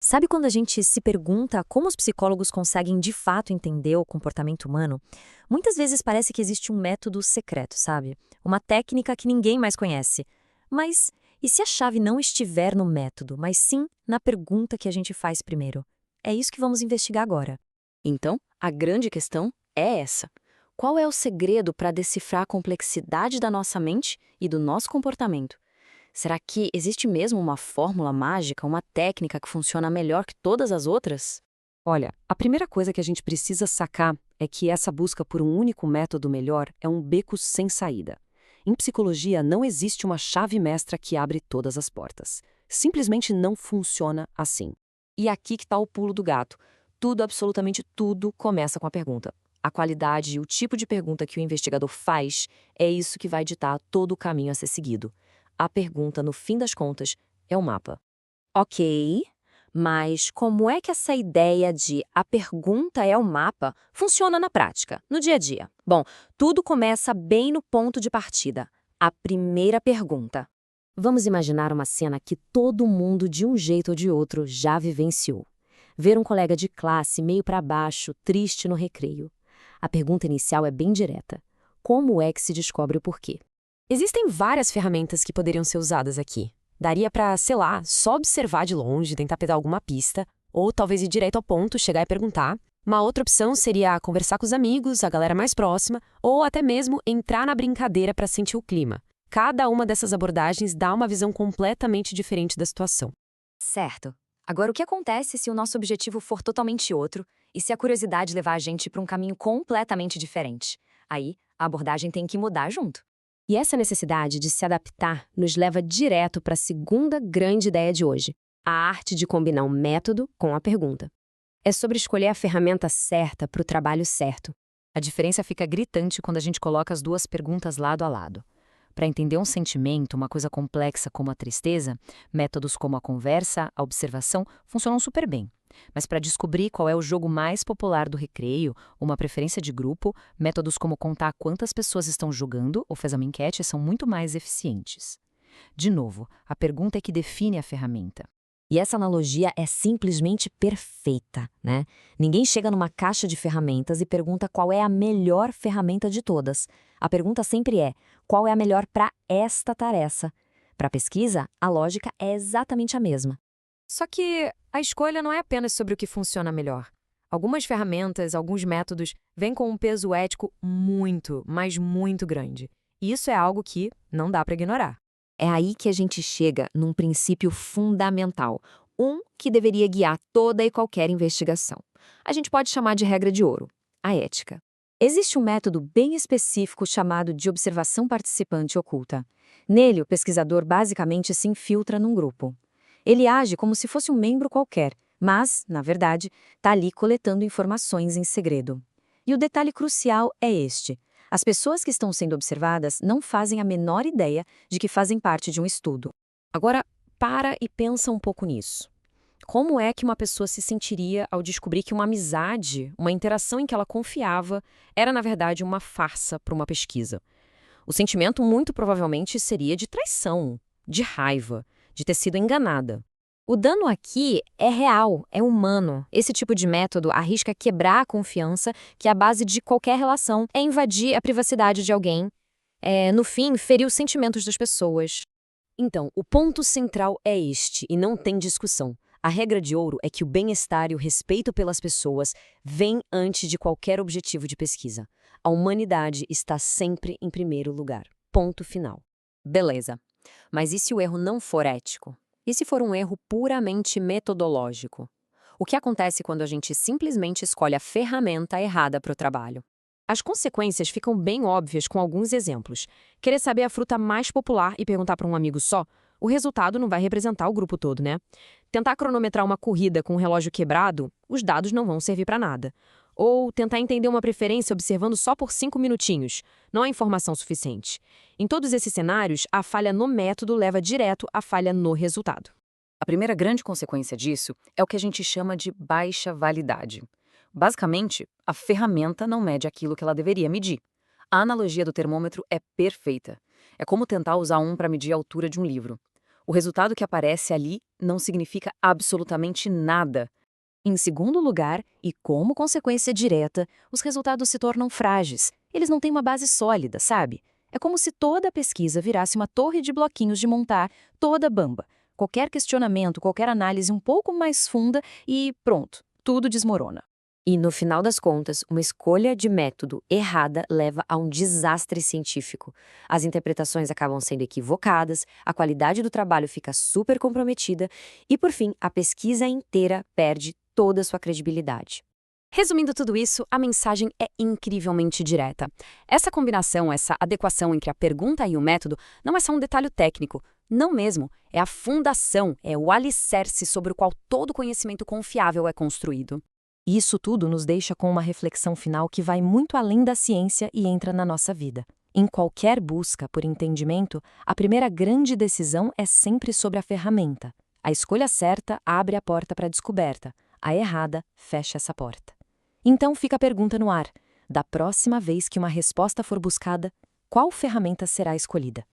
Sabe quando a gente se pergunta como os psicólogos conseguem de fato entender o comportamento humano? Muitas vezes parece que existe um método secreto, sabe? Uma técnica que ninguém mais conhece. Mas e se a chave não estiver no método, mas sim na pergunta que a gente faz primeiro? É isso que vamos investigar agora. Então, a grande questão é essa. Qual é o segredo para decifrar a complexidade da nossa mente e do nosso comportamento? Será que existe mesmo uma fórmula mágica, uma técnica que funciona melhor que todas as outras? Olha, a primeira coisa que a gente precisa sacar é que essa busca por um único método melhor é um beco sem saída. Em psicologia, não existe uma chave mestra que abre todas as portas. Simplesmente não funciona assim. E aqui que está o pulo do gato. Tudo, absolutamente tudo, começa com a pergunta. A qualidade e o tipo de pergunta que o investigador faz é isso que vai ditar todo o caminho a ser seguido. A pergunta, no fim das contas, é o mapa. Ok, mas como é que essa ideia de a pergunta é o mapa funciona na prática, no dia a dia? Bom, tudo começa bem no ponto de partida. A primeira pergunta. Vamos imaginar uma cena que todo mundo, de um jeito ou de outro, já vivenciou. Ver um colega de classe meio para baixo, triste no recreio. A pergunta inicial é bem direta. Como é que se descobre o porquê? Existem várias ferramentas que poderiam ser usadas aqui. Daria para, sei lá, só observar de longe, tentar pegar alguma pista, ou talvez ir direto ao ponto, chegar e perguntar. Uma outra opção seria conversar com os amigos, a galera mais próxima, ou até mesmo entrar na brincadeira para sentir o clima. Cada uma dessas abordagens dá uma visão completamente diferente da situação. Certo. Agora, o que acontece se o nosso objetivo for totalmente outro e se a curiosidade levar a gente para um caminho completamente diferente? Aí, a abordagem tem que mudar junto. E essa necessidade de se adaptar nos leva direto para a segunda grande ideia de hoje, a arte de combinar um método com a pergunta. É sobre escolher a ferramenta certa para o trabalho certo. A diferença fica gritante quando a gente coloca as duas perguntas lado a lado. Para entender um sentimento, uma coisa complexa como a tristeza, métodos como a conversa, a observação funcionam super bem. Mas para descobrir qual é o jogo mais popular do recreio, uma preferência de grupo, métodos como contar quantas pessoas estão jogando ou fazer uma enquete são muito mais eficientes. De novo, a pergunta é que define a ferramenta. E essa analogia é simplesmente perfeita, né? Ninguém chega numa caixa de ferramentas e pergunta qual é a melhor ferramenta de todas. A pergunta sempre é: qual é a melhor para esta tarefa? Para a pesquisa, a lógica é exatamente a mesma. Só que a escolha não é apenas sobre o que funciona melhor. Algumas ferramentas, alguns métodos, vêm com um peso ético muito, mas muito grande. E isso é algo que não dá para ignorar. É aí que a gente chega num princípio fundamental, um que deveria guiar toda e qualquer investigação. A gente pode chamar de regra de ouro, a ética. Existe um método bem específico chamado de observação participante oculta. Nele, o pesquisador basicamente se infiltra num grupo. Ele age como se fosse um membro qualquer, mas, na verdade, está ali coletando informações em segredo. E o detalhe crucial é este: as pessoas que estão sendo observadas não fazem a menor ideia de que fazem parte de um estudo. Agora, para e pensa um pouco nisso. Como é que uma pessoa se sentiria ao descobrir que uma amizade, uma interação em que ela confiava, era na verdade uma farsa para uma pesquisa? O sentimento muito provavelmente seria de traição, de raiva, de ter sido enganada. O dano aqui é real, é humano. Esse tipo de método arrisca quebrar a confiança, que é a base de qualquer relação, é invadir a privacidade de alguém, no fim, ferir os sentimentos das pessoas. Então, o ponto central é este, e não tem discussão. A regra de ouro é que o bem-estar e o respeito pelas pessoas vêm antes de qualquer objetivo de pesquisa. A humanidade está sempre em primeiro lugar. Ponto final. Beleza. Mas e se o erro não for ético? E se for um erro puramente metodológico? O que acontece quando a gente simplesmente escolhe a ferramenta errada para o trabalho? As consequências ficam bem óbvias com alguns exemplos. Querer saber a fruta mais popular e perguntar para um amigo só? O resultado não vai representar o grupo todo, né? Tentar cronometrar uma corrida com um relógio quebrado, os dados não vão servir para nada. Ou tentar entender uma preferência observando só por 5 minutinhos. Não há informação suficiente. Em todos esses cenários, a falha no método leva direto à falha no resultado. A primeira grande consequência disso é o que a gente chama de baixa validade. Basicamente, a ferramenta não mede aquilo que ela deveria medir. A analogia do termômetro é perfeita. É como tentar usar um para medir a altura de um livro. O resultado que aparece ali não significa absolutamente nada. Em segundo lugar, e como consequência direta, os resultados se tornam frágeis. Eles não têm uma base sólida, sabe? É como se toda a pesquisa virasse uma torre de bloquinhos de montar, toda bamba. Qualquer questionamento, qualquer análise um pouco mais funda e pronto, tudo desmorona. E, no final das contas, uma escolha de método errada leva a um desastre científico. As interpretações acabam sendo equivocadas, a qualidade do trabalho fica super comprometida e, por fim, a pesquisa inteira perde toda a sua credibilidade. Resumindo tudo isso, a mensagem é incrivelmente direta. Essa combinação, essa adequação entre a pergunta e o método, não é só um detalhe técnico. Não mesmo. É a fundação, é o alicerce sobre o qual todo conhecimento confiável é construído. Isso tudo nos deixa com uma reflexão final que vai muito além da ciência e entra na nossa vida. Em qualquer busca por entendimento, a primeira grande decisão é sempre sobre a ferramenta. A escolha certa abre a porta para a descoberta, a errada fecha essa porta. Então fica a pergunta no ar: da próxima vez que uma resposta for buscada, qual ferramenta será escolhida?